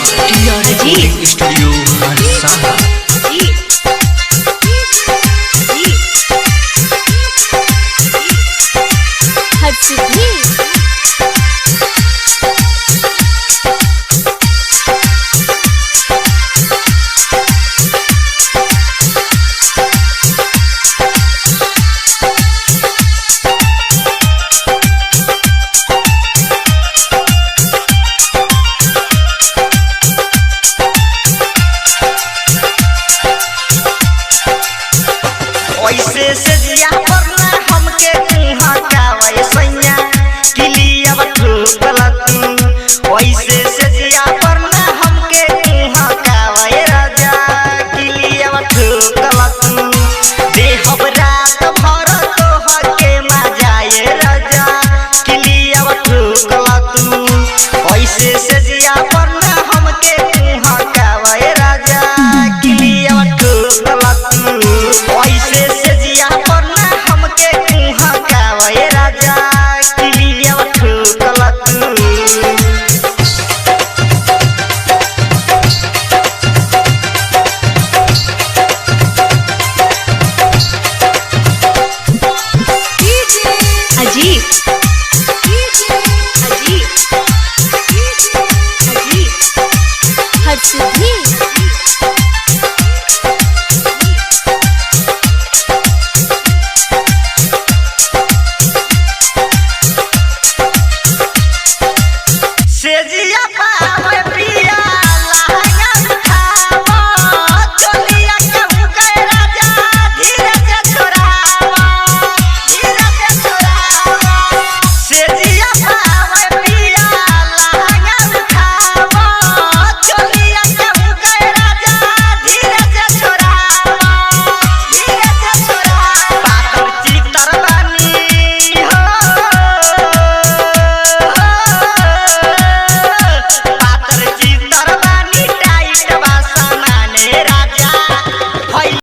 अजीब स्टूडियो हरसाहा। वैसे से जिया परना हमके कुहा कावे सैया किलिया ठुकला तू। वैसे से जिया परना हमके कुहा कावे राजा किलिया ठुकला तू। देहब रात भर तोहर के मजाए राजा किलिया ठुकला तू। वैसे से जिया परना हमके कुहा कावे राजा किलिया ठुकला तू। वैसे से जिया परना हमके कुहा कावे राजा किलिया ठुकला तू। अजीब